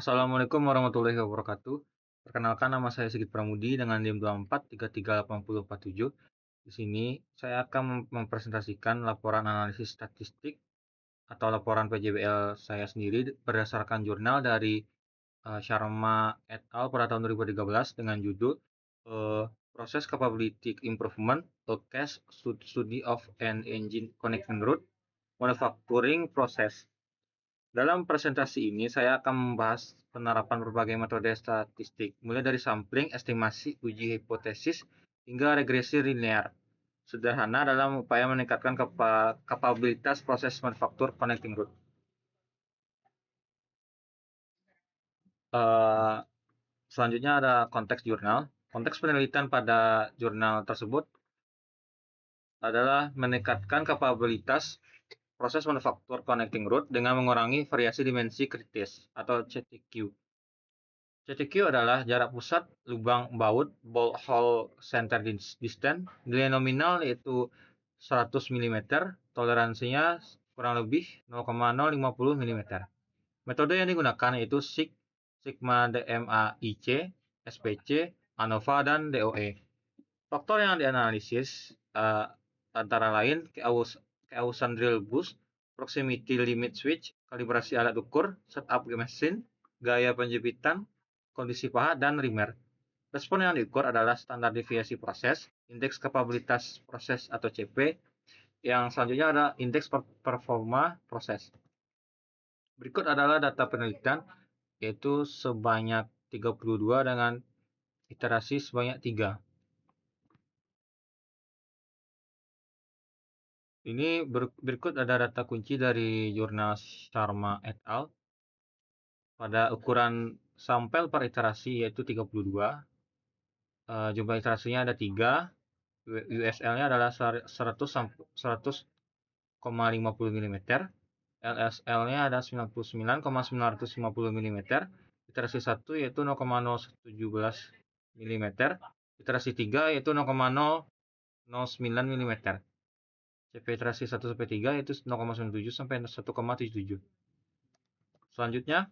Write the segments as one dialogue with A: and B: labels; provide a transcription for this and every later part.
A: Assalamualaikum warahmatullahi wabarakatuh. Perkenalkan, nama saya Sigit Pramudi dengan NIM 24338047. Di sini saya akan mempresentasikan laporan analisis statistik atau laporan PJBL saya sendiri berdasarkan jurnal dari Sharma et al. Pada tahun 2013 dengan judul Process Capability Improvement, a Case Study of an Engine Connecting Route Manufacturing Process. Dalam presentasi ini, saya akan membahas penerapan berbagai metode statistik, mulai dari sampling, estimasi, uji hipotesis, hingga regresi linear, sederhana dalam upaya meningkatkan kapabilitas proses manufaktur connecting route. Selanjutnya ada konteks jurnal. Konteks penelitian pada jurnal tersebut adalah meningkatkan kapabilitas proses manufaktur connecting route dengan mengurangi variasi dimensi kritis atau CTQ. CTQ adalah jarak pusat lubang baut bolt hole center distance. Nilai nominal yaitu 100 mm, toleransinya kurang lebih 0,050 mm. Metode yang digunakan yaitu Sigma DMAIC, SPC, ANOVA, dan DOE. Faktor yang dianalisis antara lain keausan drill bus, proximity limit switch, kalibrasi alat ukur, setup mesin, gaya penjepitan, kondisi paha, dan rimer. Respon yang diukur adalah standar deviasi proses, indeks kapabilitas proses atau CP, yang selanjutnya ada indeks performa proses. Berikut adalah data penelitian, yaitu sebanyak 32 dengan iterasi sebanyak 3. Ini berikut ada data kunci dari jurnal Sharma et al. Pada ukuran sampel per iterasi yaitu 32. Jumlah iterasinya ada 3. USL-nya adalah 100,50 mm. LSL-nya ada 99,950 mm. Iterasi 1 yaitu 0,017 mm. Iterasi 3 yaitu 0,009 mm. CP iterasi 1 sampai 3 yaitu 0,97 sampai 1,77. Selanjutnya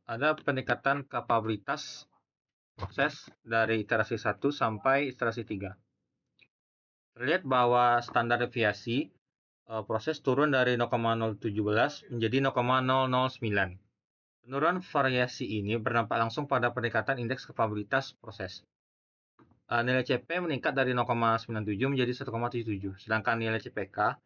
A: ada peningkatan kapabilitas proses dari iterasi 1 sampai iterasi 3. Terlihat bahwa standar deviasi proses turun dari 0,017 menjadi 0,009. Penurunan variasi ini berdampak langsung pada peningkatan indeks kapabilitas proses. Nilai CP meningkat dari 0,97 menjadi 1,77, sedangkan nilai CPK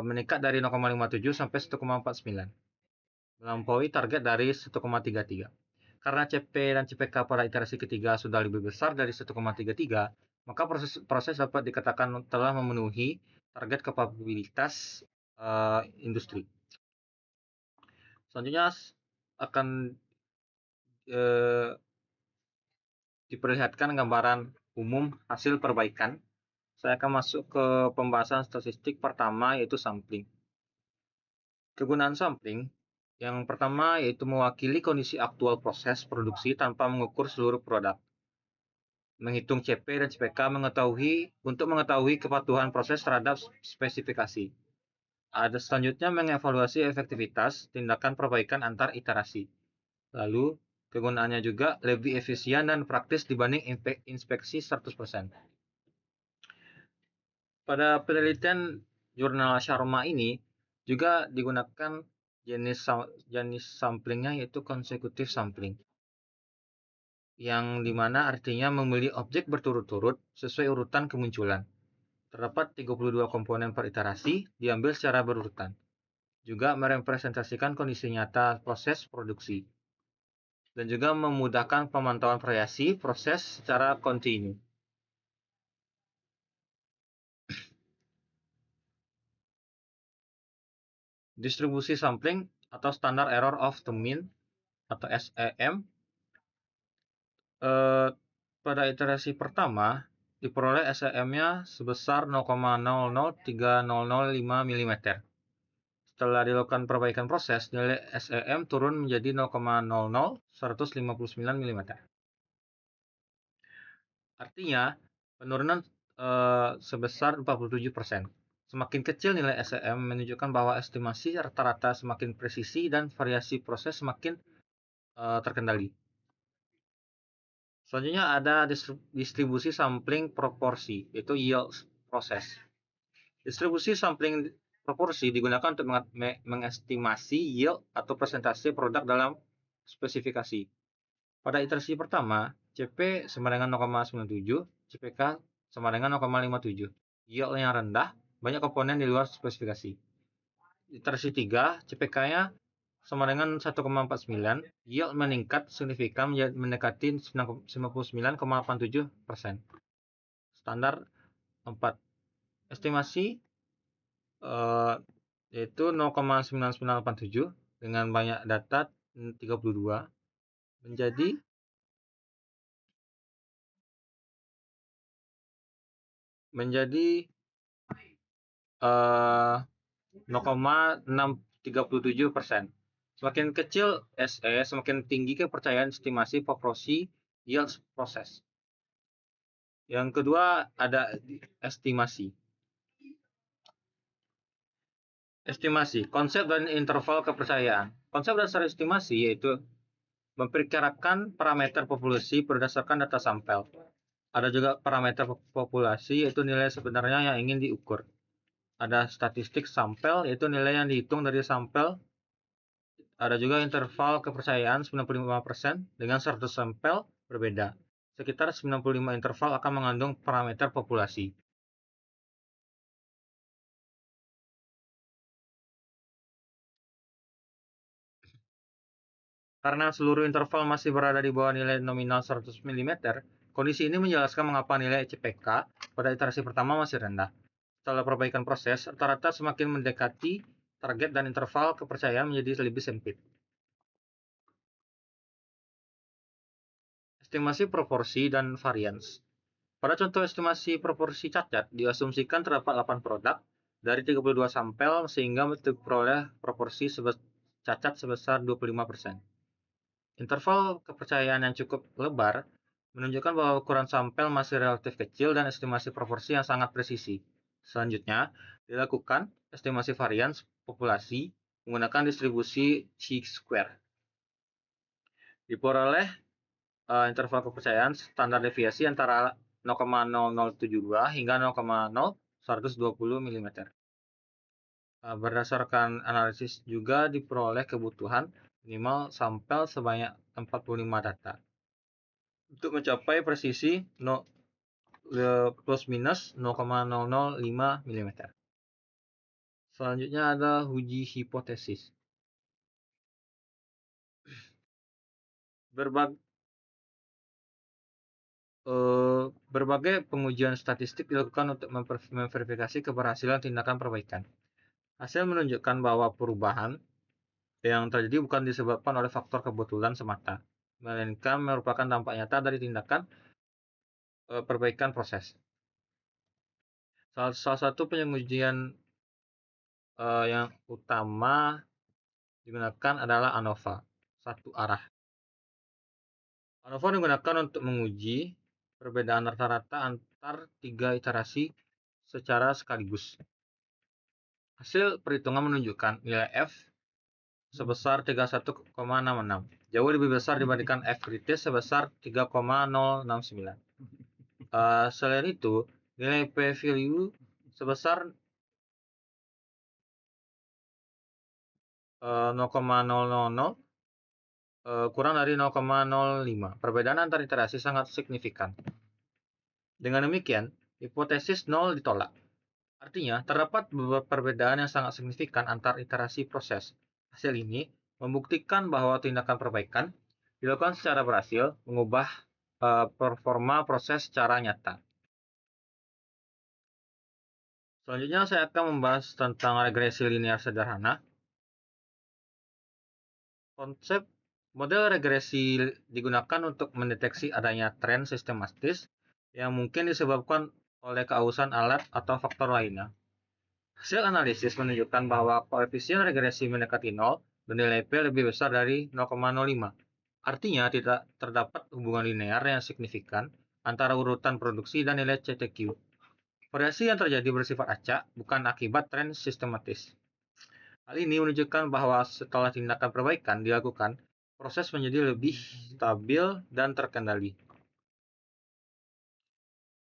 A: meningkat dari 0,57 sampai 1,49, melampaui target dari 1,33. Karena CP dan CPK pada iterasi ketiga sudah lebih besar dari 1,33, maka proses dapat dikatakan telah memenuhi target kapabilitas industri. Selanjutnya akan diperlihatkan gambaran umum hasil perbaikan. Saya akan masuk ke pembahasan statistik pertama, yaitu sampling. Kegunaan sampling yang pertama yaitu mewakili kondisi aktual proses produksi tanpa mengukur seluruh produk. Menghitung CP dan CPK untuk mengetahui kepatuhan proses terhadap spesifikasi. Ada selanjutnya mengevaluasi efektivitas tindakan perbaikan antar iterasi. Lalu kegunaannya juga lebih efisien dan praktis dibanding inspeksi 100%. Pada penelitian jurnal Sharma ini juga digunakan jenis samplingnya yaitu consecutive sampling, yang dimana artinya memilih objek berturut-turut sesuai urutan kemunculan. Terdapat 32 komponen per iterasi diambil secara berurutan. Juga merepresentasikan kondisi nyata proses produksi. Dan juga memudahkan pemantauan variasi proses secara kontinu. Distribusi sampling atau standard error of the mean atau SEM pada iterasi pertama diperoleh SEM-nya sebesar 0,003005 mm. Setelah dilakukan perbaikan proses, nilai SEM turun menjadi 0,00159 mm. Artinya penurunan sebesar 47%. Semakin kecil nilai SEM menunjukkan bahwa estimasi rata-rata semakin presisi dan variasi proses semakin terkendali. Selanjutnya ada distribusi sampling proporsi, yaitu yield proses. Distribusi sampling proporsi digunakan untuk mengestimasi yield atau persentase produk dalam spesifikasi. Pada iterasi pertama, CP sama dengan 0,97, CPK sama dengan 0,57. Yield yang rendah, banyak komponen di luar spesifikasi. Iterasi 3, CPK-nya sama dengan 1,49, yield meningkat signifikan mendekati 99,87%. Standar 4. Estimasi yaitu 0,9987 dengan banyak data 32 menjadi 0,637%. Semakin kecil SE, semakin tinggi kepercayaan estimasi proporsi yield proses. Yang kedua ada estimasi. Estimasi, konsep dan interval kepercayaan. Konsep dasar estimasi yaitu memperkirakan parameter populasi berdasarkan data sampel. Ada juga parameter populasi yaitu nilai sebenarnya yang ingin diukur. Ada statistik sampel yaitu nilai yang dihitung dari sampel. Ada juga interval kepercayaan 95% dengan 100 sampel berbeda. Sekitar 95 interval akan mengandung parameter populasi. Karena seluruh interval masih berada di bawah nilai nominal 100 mm, kondisi ini menjelaskan mengapa nilai CPK pada iterasi pertama masih rendah. Setelah perbaikan proses, rata-rata semakin mendekati target dan interval kepercayaan menjadi lebih sempit. Estimasi proporsi dan varians. Pada contoh estimasi proporsi cacat, diasumsikan terdapat 8 produk dari 32 sampel sehingga diperoleh proporsi cacat sebesar 25%. Interval kepercayaan yang cukup lebar menunjukkan bahwa ukuran sampel masih relatif kecil dan estimasi proporsi yang sangat presisi. Selanjutnya, dilakukan estimasi varians populasi menggunakan distribusi chi-square. Diperoleh interval kepercayaan standar deviasi antara 0,0072 hingga 0,0120 mm. Berdasarkan analisis juga diperoleh kebutuhan minimal sampel sebanyak 45 data. Untuk mencapai presisi plus minus 0,005 mm. Selanjutnya ada uji hipotesis. Berbagai pengujian statistik dilakukan untuk memverifikasi keberhasilan tindakan perbaikan. Hasil menunjukkan bahwa perubahan yang terjadi bukan disebabkan oleh faktor kebetulan semata, melainkan merupakan dampak nyata dari tindakan perbaikan proses. Salah satu pengujian yang utama digunakan adalah ANOVA, satu arah. ANOVA digunakan untuk menguji perbedaan rata-rata antar 3 iterasi secara sekaligus. Hasil perhitungan menunjukkan nilai F sebesar 31,66, jauh lebih besar dibandingkan F kritis sebesar 3,069. Selain itu, nilai p-value sebesar 0,000 kurang dari 0,05. Perbedaan antar iterasi sangat signifikan. Dengan demikian, hipotesis 0 ditolak. Artinya, terdapat beberapa perbedaan yang sangat signifikan antar iterasi proses. Hasil ini membuktikan bahwa tindakan perbaikan dilakukan secara berhasil mengubah performa proses secara nyata. Selanjutnya saya akan membahas tentang regresi linear sederhana. Konsep model regresi digunakan untuk mendeteksi adanya tren sistematis yang mungkin disebabkan oleh keausan alat atau faktor lainnya. Hasil analisis menunjukkan bahwa koefisien regresi mendekati 0 dan nilai P lebih besar dari 0,05. Artinya tidak terdapat hubungan linear yang signifikan antara urutan produksi dan nilai CTQ. Variasi yang terjadi bersifat acak, bukan akibat tren sistematis. Hal ini menunjukkan bahwa setelah tindakan perbaikan dilakukan, proses menjadi lebih stabil dan terkendali.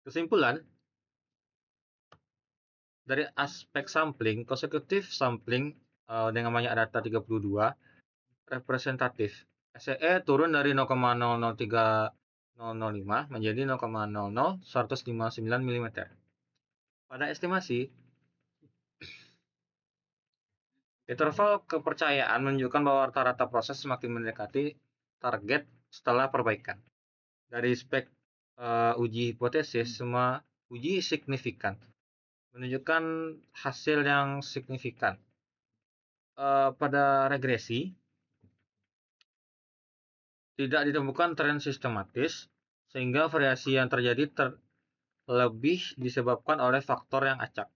A: Kesimpulan, dari aspek sampling, konsekutif sampling dengan banyak data 32 representatif. SEE turun dari 0,003005 menjadi 0,00159 mm. Pada estimasi, interval kepercayaan menunjukkan bahwa rata-rata proses semakin mendekati target setelah perbaikan. Dari spek uji hipotesis, semua uji signifikan menunjukkan hasil yang signifikan. Pada regresi, tidak ditemukan tren sistematis, sehingga variasi yang terjadi lebih disebabkan oleh faktor yang acak.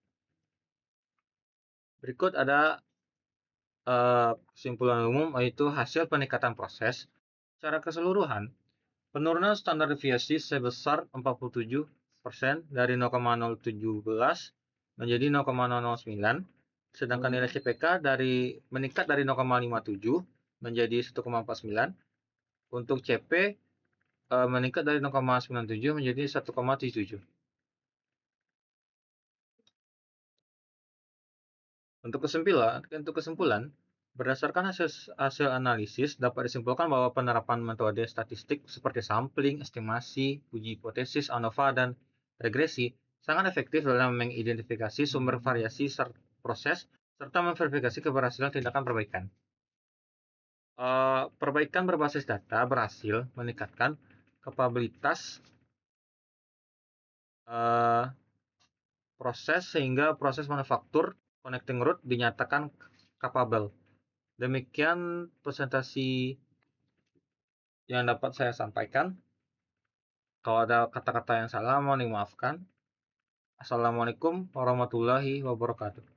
A: Berikut ada kesimpulan umum, yaitu hasil peningkatan proses. Secara keseluruhan, penurunan standar deviasi sebesar 47% dari 0,017 menjadi 0,009, sedangkan nilai CPK meningkat dari 0,57 menjadi 1,49. Untuk CP meningkat dari 0,97 menjadi 1,77. Untuk kesimpulan, berdasarkan hasil analisis dapat disimpulkan bahwa penerapan metode statistik seperti sampling, estimasi, uji hipotesis, ANOVA, dan regresi sangat efektif dalam mengidentifikasi sumber variasi proses serta memverifikasi keberhasilan tindakan perbaikan. Perbaikan berbasis data berhasil meningkatkan kapabilitas proses sehingga proses manufaktur connecting root dinyatakan capable. Demikian presentasi yang dapat saya sampaikan. Kalau ada kata-kata yang salah, mohon dimaafkan. Assalamualaikum warahmatullahi wabarakatuh.